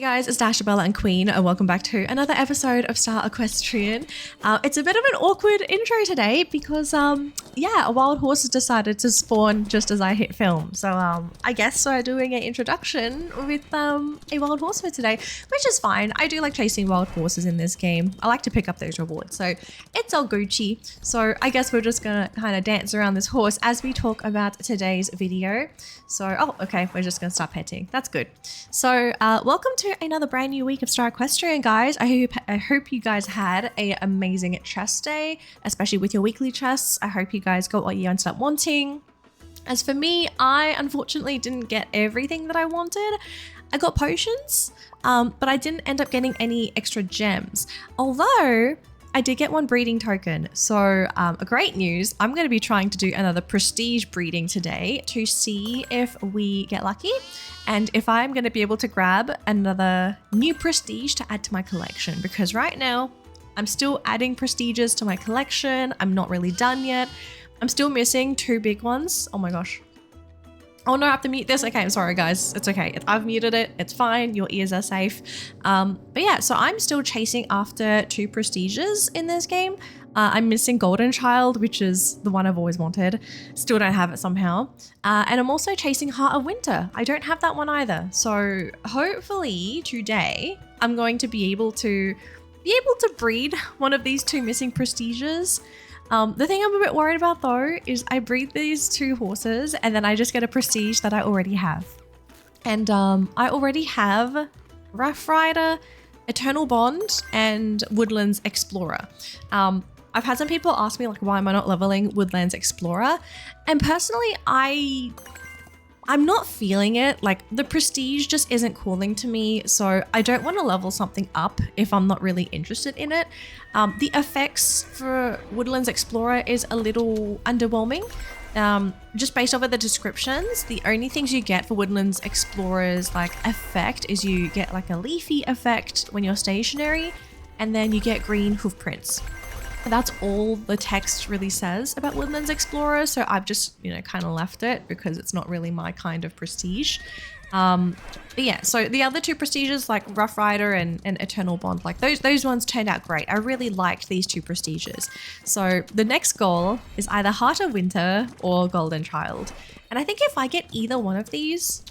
Hey guys, it's Dashabella and Queen, and welcome back to another episode of Star Equestrian. It's a bit of an awkward intro today because, a wild horse has decided to spawn just as I hit film. So, I guess we're doing an introduction with a wild horse for today, which is fine. I do like chasing wild horses in this game. I like to pick up those rewards, so it's all Gucci. So, I guess we're just gonna kind of dance around this horse as we talk about today's video. So, we're just gonna start petting. That's good. So, welcome to another brand new week of Star Equestrian, guys. I hope you guys had an amazing chess day, especially with your weekly chests. I hope you guys got what you ended up wanting. As for me, I unfortunately didn't get everything that I wanted. I got potions, but I didn't end up getting any extra gems. Although I did get one breeding token. So great news, I'm going to be trying to do another prestige breeding today to see if we get lucky and if I'm going to be able to grab another new prestige to add to my collection, because right now I'm still adding prestiges to my collection. I'm not really done yet. I'm still missing 2 big ones. Oh my gosh. Oh no, I have to mute this. Okay, I'm sorry guys. It's okay. I've muted it. It's fine. Your ears are safe. But yeah, so I'm still chasing after 2 prestiges in this game. I'm missing Golden Child, which is the one I've always wanted. Still don't have it somehow. And I'm also chasing Heart of Winter. I don't have that one either. So hopefully today I'm going to be able to breed one of these 2 missing prestiges. The thing I'm a bit worried about though is I breed these 2 horses and then I just get a prestige that I already have. And I already have Rough Rider, Eternal Bond, and Woodlands Explorer. I've had some people ask me like, why am I not leveling Woodlands Explorer? And personally, I'm not feeling it. Like the prestige just isn't calling to me. So I don't want to level something up if I'm not really interested in it. The effects for Woodlands Explorer is a little underwhelming. Just based off of the descriptions, the only things you get for Woodlands Explorer's like effect is you get like a leafy effect when you're stationary, and then you get green hoof prints. That's all the text really says about Woodlands Explorer, so I've just, kind of left it because it's not really my kind of prestige. But yeah, so the other 2 prestiges like Rough Rider and Eternal Bond, like those ones turned out great. I really liked these 2 prestiges. So the next goal is either Heart of Winter or Golden Child. And I think if I get either one of these,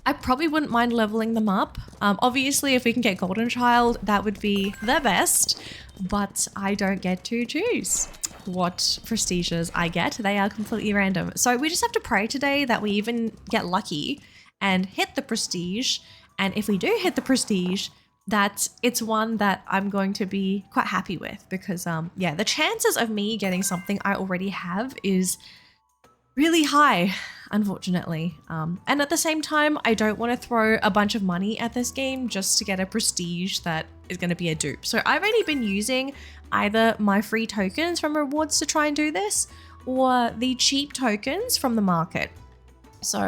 I probably wouldn't mind leveling them up. Obviously, if we can get Golden Child, that would be the best, but I don't get to choose what prestiges I get. They are completely random. So we just have to pray today that we even get lucky and hit the prestige. And if we do hit the prestige, that it's one that I'm going to be quite happy with, because the chances of me getting something I already have is really high, unfortunately. And at the same time, I don't want to throw a bunch of money at this game just to get a prestige that is going to be a dupe. So I've only been using either my free tokens from rewards to try and do this, or the cheap tokens from the market. So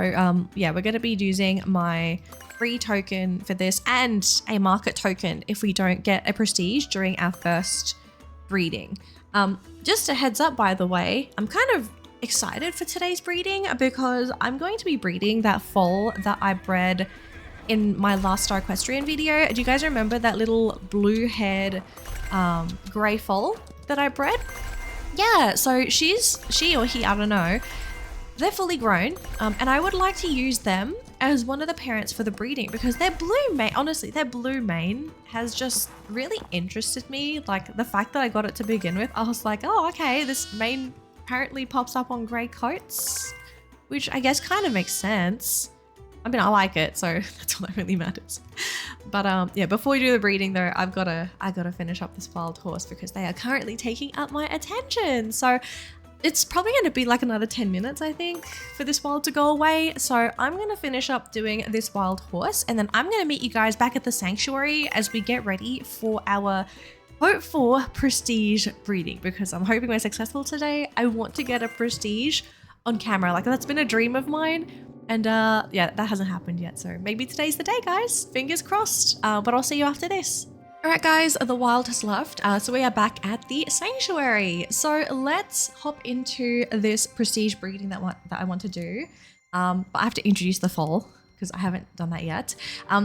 we're going to be using my free token for this and a market token if we don't get a prestige during our first breeding. Just a heads up, by the way, I'm kind of excited for today's breeding because I'm going to be breeding that foal that I bred in my last Star Equestrian video. Do you guys remember that little blue-haired grey foal that I bred? Yeah, so she or he, I don't know, they're fully grown, and I would like to use them as one of the parents for the breeding because their blue mane, honestly, their blue mane has just really interested me. Like the fact that I got it to begin with, I was like, oh, okay, this mane apparently pops up on grey coats, which I guess kind of makes sense. I mean, I like it, so that's all that really matters. But before we do the breeding though, I gotta finish up this wild horse because they are currently taking up my attention. So it's probably going to be like another 10 minutes, I think, for this wild to go away. So I'm going to finish up doing this wild horse, and then I'm going to meet you guys back at the sanctuary as we get ready for our hope for prestige breeding, because I'm hoping we're successful today. I want to get a prestige on camera. Like that's been a dream of mine. And that hasn't happened yet. So maybe today's the day, guys. Fingers crossed. But I'll see you after this. All right, guys, the wild has left. So we are back at the sanctuary. So let's hop into this prestige breeding that I want to do. But I have to introduce the foal because I haven't done that yet.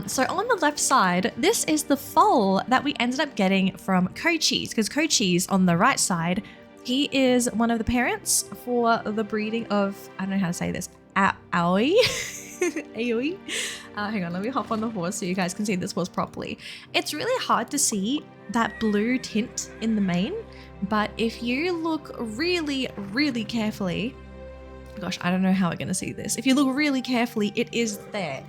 So on the left side, this is the foal that we ended up getting from Cochise, because Cochise on the right side, he is one of the parents for the breeding of, I don't know how to say this, Aoi. Aoi. Hang on, let me hop on the horse so you guys can see this horse properly. It's really hard to see that blue tint in the mane, but if you look really, really carefully, gosh, I don't know how we're going to see this. If you look really carefully, it is there.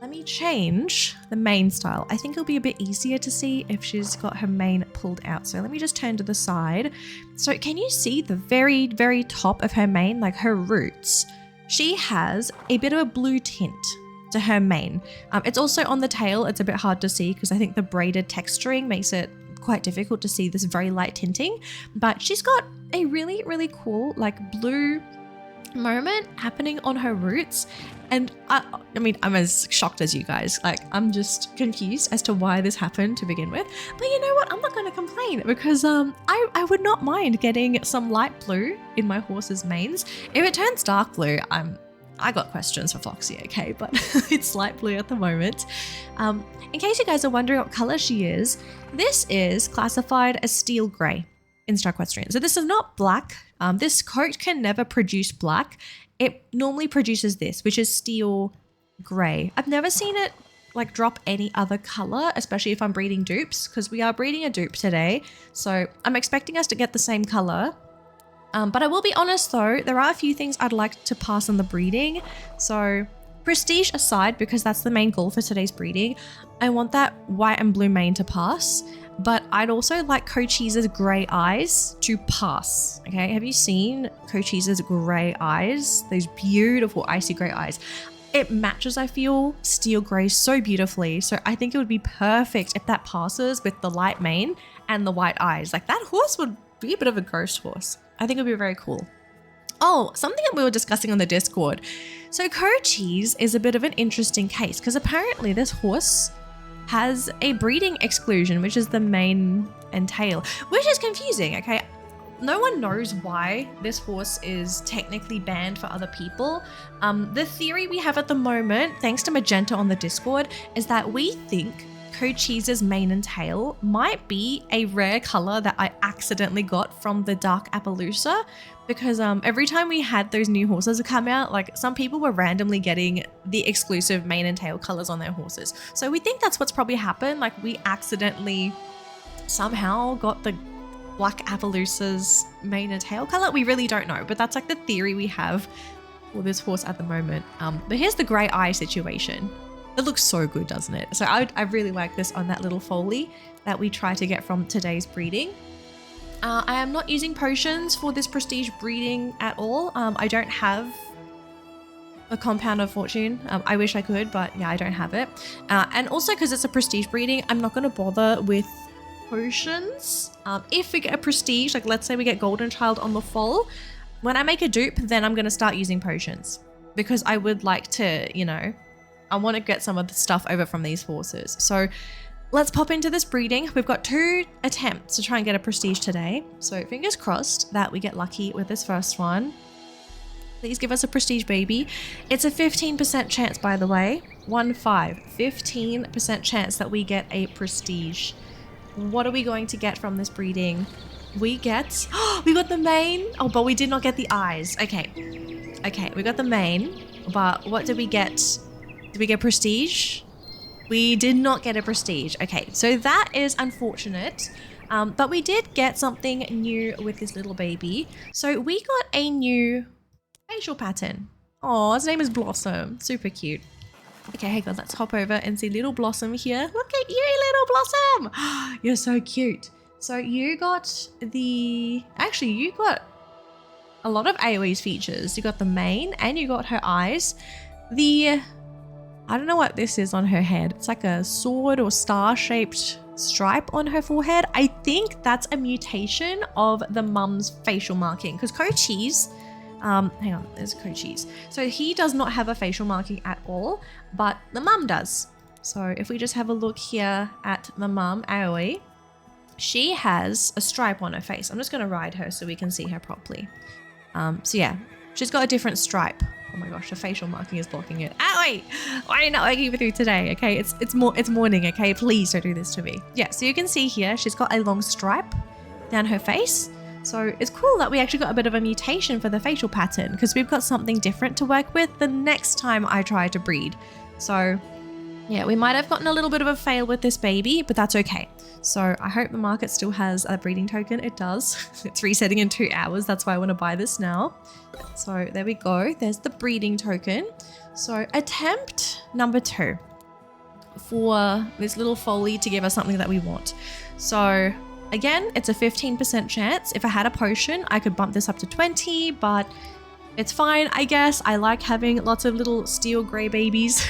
Let me change the mane style. I think it'll be a bit easier to see if she's got her mane pulled out. So let me just turn to the side. So can you see the very, very top of her mane, like her roots? She has a bit of a blue tint to her mane. It's also on the tail. It's a bit hard to see because I think the braided texturing makes it quite difficult to see this very light tinting. But she's got a really, really cool like blue moment happening on her roots. And I mean, I'm as shocked as you guys. Like, I'm just confused as to why this happened to begin with. But you know what? I'm not going to complain because I would not mind getting some light blue in my horse's manes. If it turns dark blue, I got questions for Floxy, okay? But it's light blue at the moment. In case you guys are wondering what color she is, this is classified as steel gray in Star Equestrian. So this is not black. This coat can never produce black. It normally produces this, which is steel gray. I've never seen it like drop any other color, especially if I'm breeding dupes, because we are breeding a dupe today. So I'm expecting us to get the same color. But I will be honest though, there are a few things I'd like to pass on the breeding. So prestige aside, because that's the main goal for today's breeding, I want that white and blue mane to pass. But I'd also like Cochise's grey eyes to pass, okay? Have you seen Cochise's grey eyes? Those beautiful icy grey eyes. It matches, I feel, steel grey so beautifully. So I think it would be perfect if that passes with the light mane and the white eyes. Like that horse would be a bit of a ghost horse. I think it would be very cool. Oh, something that we were discussing on the Discord. So Cochise is a bit of an interesting case because apparently this horse has a breeding exclusion, which is the mane and tail, which is confusing, okay? No one knows why this horse is technically banned for other people. The theory we have at the moment, thanks to Magenta on the Discord, is that we think Cochise's mane and tail might be a rare color that I accidentally got from the Dark Appaloosa, because every time we had those new horses come out, like some people were randomly getting the exclusive mane and tail colors on their horses. So we think that's what's probably happened. Like we accidentally somehow got the Black Appaloosa's mane and tail color. We really don't know, but that's like the theory we have for this horse at the moment. But here's the gray eye situation. It looks so good, doesn't it? So I really like this on that little foley that we try to get from today's breeding. I am not using potions for this prestige breeding at all. I don't have a compound of fortune. I wish I could, but yeah, I don't have it. And also because it's a prestige breeding, I'm not going to bother with potions. If we get a prestige, like let's say we get golden child on the foal, when I make a dupe, then I'm going to start using potions because I would like to, you know, I want to get some of the stuff over from these horses. So let's pop into this breeding. We've got 2 attempts to try and get a prestige today. So fingers crossed that we get lucky with this first one. Please give us a prestige baby. It's a 15% chance, by the way. 15% chance that we get a prestige. What are we going to get from this breeding? We got the mane. Oh, but we did not get the eyes. Okay, we got the mane, but what did we get? Did we get prestige? We did not get a prestige. Okay, so that is unfortunate. But we did get something new with this little baby. So we got a new facial pattern. Oh, his name is Blossom. Super cute. Okay, hang on, let's hop over and see little Blossom here. Look at you, little Blossom. You're so cute. So you got you got a lot of AoE's features. You got the mane and you got her eyes. I don't know what this is on her head. It's like a sword or star-shaped stripe on her forehead. I think that's a mutation of the mum's facial marking because Cochise, hang on, there's Cochise. So he does not have a facial marking at all, but the mum does. So if we just have a look here at the mum, Aoi, she has a stripe on her face. I'm just going to ride her so we can see her properly. So yeah, she's got a different stripe Oh my gosh, the facial marking is blocking it. Ah, wait, why are you not working with me today? Okay, it's morning, okay? Please don't do this to me. Yeah, so you can see here, she's got a long stripe down her face. So it's cool that we actually got a bit of a mutation for the facial pattern because we've got something different to work with the next time I try to breed. So yeah, we might have gotten a little bit of a fail with this baby, but that's okay. So I hope the market still has a breeding token. It does. It's resetting in 2 hours. That's why I want to buy this now. So there we go. There's the breeding token. So attempt number 2 for this little Foley to give us something that we want. So again, it's a 15% chance. If I had a potion, I could bump this up to 20, but it's fine, I guess. I like having lots of little steel gray babies.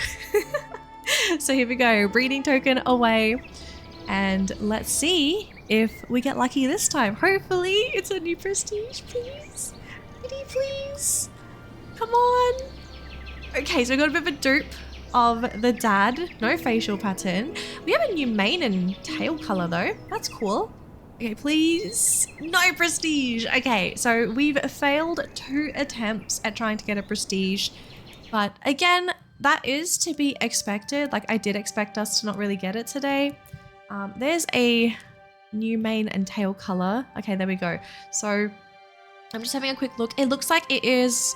So here we go, breeding token away. And let's see if we get lucky this time. Hopefully it's a new prestige, please. Pretty please. Come on. Okay, so we got a bit of a dupe of the dad. No facial pattern. We have a new mane and tail color though. That's cool. Okay, please. No prestige. Okay, so we've failed 2 attempts at trying to get a prestige. But again, that is to be expected. Like I did expect us to not really get it today. There's a new mane and tail color. Okay, there we go. So I'm just having a quick look. It looks like it is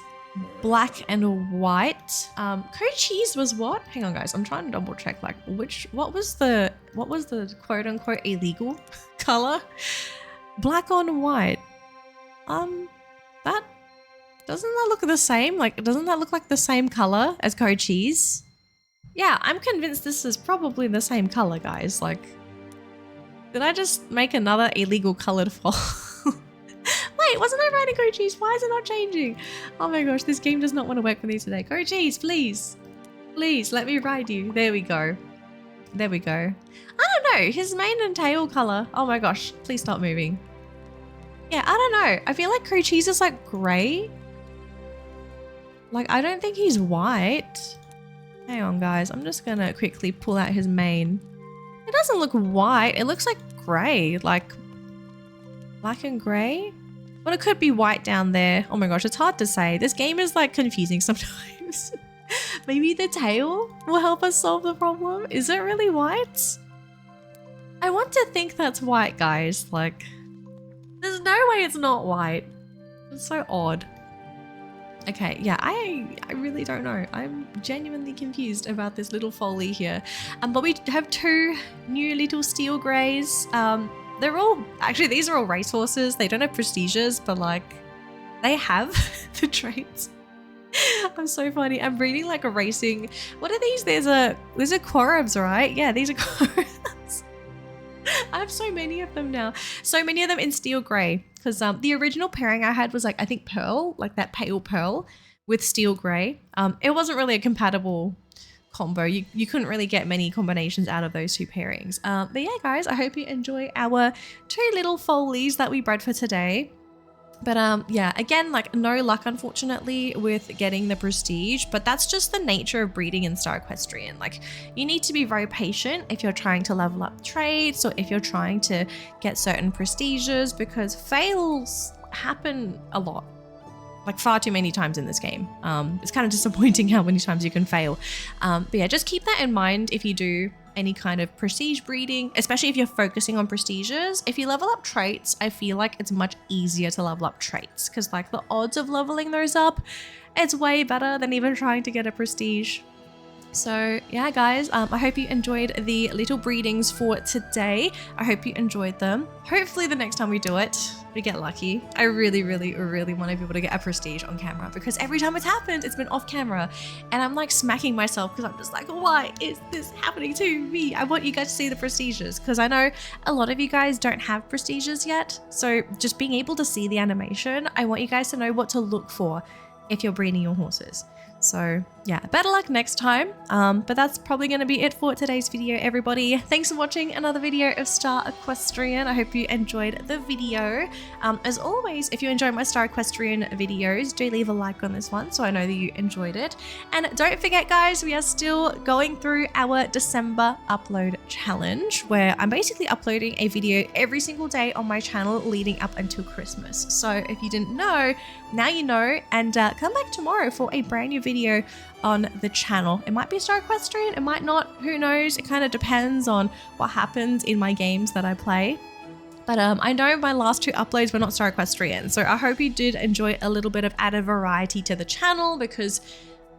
black and white. Code cheese was what? Hang on guys, I'm trying to double check like what was the quote unquote illegal color? Black on white. That doesn't that look the same? Like doesn't that look like the same color as code cheese? Yeah, I'm convinced this is probably the same color, guys. Like, did I just make another illegal colored foal? Wait, wasn't I riding code cheese? Why is it not changing? Oh my gosh, this game does not want to work with me today. Code cheese, please. Please, let me ride you. There we go. There we go. I don't know, his mane and tail color. Oh my gosh, please stop moving. Yeah, I don't know. I feel like code cheese is like gray. Like, I don't think he's white. Hang on, guys. I'm just gonna quickly pull out his mane. It doesn't look white. It looks like grey, like black and grey. But it could be white down there. Oh my gosh, it's hard to say. This game is like confusing sometimes. Maybe the tail will help us solve the problem. Is it really white? I want to think that's white, guys. Like, there's no way it's not white. It's so odd. Okay, yeah, I really don't know. I'm genuinely confused about this little Foley here. But we have 2 new little steel greys. They're all, actually these are all racehorses. They don't have prestiges, but like they have the traits. I'm so funny. I'm reading like a racing. What are these? These are Quorubs, right? Yeah, these are Quorubs. I have so many of them now. So many of them in steel grey. Because the original pairing I had was like, I think pearl, like that pale pearl with steel grey. It wasn't really a compatible combo. You couldn't really get many combinations out of those 2 pairings. But yeah, guys, I hope you enjoy our 2 little Foleys that we bred for today. But yeah, again, like no luck, unfortunately, with getting the prestige, but that's just the nature of breeding in Star Equestrian. Like you need to be very patient if you're trying to level up traits or if you're trying to get certain prestiges, because fails happen a lot. Like far too many times in this game. It's kind of disappointing how many times you can fail. But yeah, just keep that in mind if you do any kind of prestige breeding, especially if you're focusing on prestiges. If you level up traits, I feel like it's much easier to level up traits because like the odds of leveling those up, it's way better than even trying to get a prestige. So yeah, guys, I hope you enjoyed the little breedings for today. I hope you enjoyed them. Hopefully the next time we do it, we get lucky. I really want to be able to get a prestige on camera because every time it's happened, it's been off camera and I'm like smacking myself because I'm just like, why is this happening to me? I want you guys to see the prestiges because I know a lot of you guys don't have prestiges yet. So just being able to see the animation, I want you guys to know what to look for if you're breeding your horses. So yeah, better luck next time. But that's probably going to be it for today's video, everybody. Thanks for watching another video of Star Equestrian. I hope you enjoyed the video. As always, if you enjoy my Star Equestrian videos, do leave a like on this one so I know that you enjoyed it. And don't forget, guys, we are still going through our December upload challenge, where I'm basically uploading a video every single day on my channel leading up until Christmas. So if you didn't know, now you know, and come back tomorrow for a brand new video on the channel. It might be Star Equestrian, it might not, who knows? It kind of depends on what happens in my games that I play. But I know my last 2 uploads were not Star Equestrian, so I hope you did enjoy a little bit of added variety to the channel, because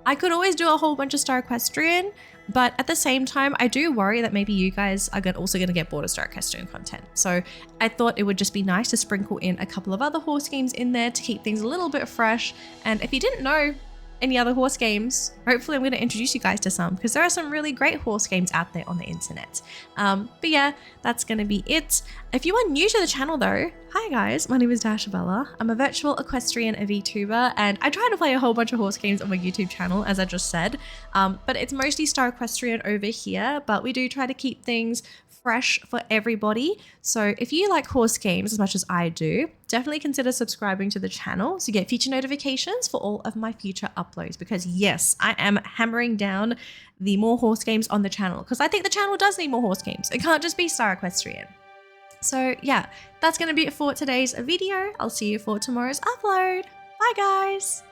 I could always do a whole bunch of Star Equestrian, but at the same time, I do worry that maybe you guys are also going to get bored of Star Equestrian content. So I thought it would just be nice to sprinkle in a couple of other horse games in there to keep things a little bit fresh. And if you didn't know any other horse games, hopefully I'm going to introduce you guys to some, because there are some really great horse games out there on the internet. But yeah, that's going to be it. If you are new to the channel though, hi guys, my name is Dashabella. I'm a virtual equestrian VTuber, and I try to play a whole bunch of horse games on my YouTube channel, as I just said. But it's mostly Star Equestrian over here, but we do try to keep things fresh for everybody. So if you like horse games as much as I do, definitely consider subscribing to the channel so you get future notifications for all of my future uploads, because yes, I am hammering down the more horse games on the channel, because I think the channel does need more horse games. It can't just be Star Equestrian. So yeah, that's going to be it for today's video. I'll see you for tomorrow's upload. Bye guys.